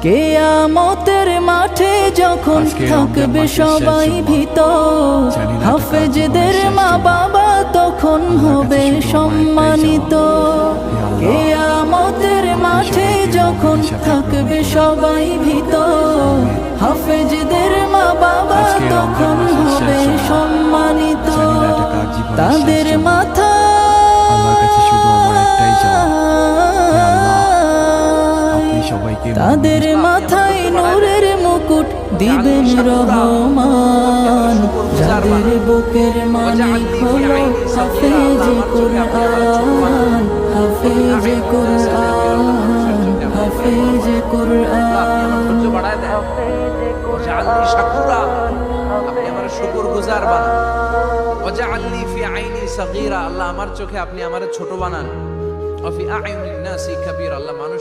কিয়ামতের মাঠে যখন থাকবে সবাই ভীত, হাফেজদের মা বাবা তখন হবে সম্মানিত। কিয়ামতের মাঠে যখন থাকবে সবাই ভীত, হাফেজদের মা বাবা তখন হবে সম্মানিত। তাদের মাথা তাদের মাথায় নূরের মুকুট দিবেন রহমান, যাদের বুকের মালিক হলো হাফেজে কুরআন, হাফেজে কুরআন, হাফেজে কুরআন। ওয়াজআলনি শাকুরা, আপনি আমার শুকরগুজার বানান। ওয়াজআলনি ফি আইনি সগীরা, আল্লাহ আমার চোখে আপনি আমারে ছোট বানান। ওয়া ফি আ'ইউনিন নাসি কাবীরা, আল্লাহ মানুষ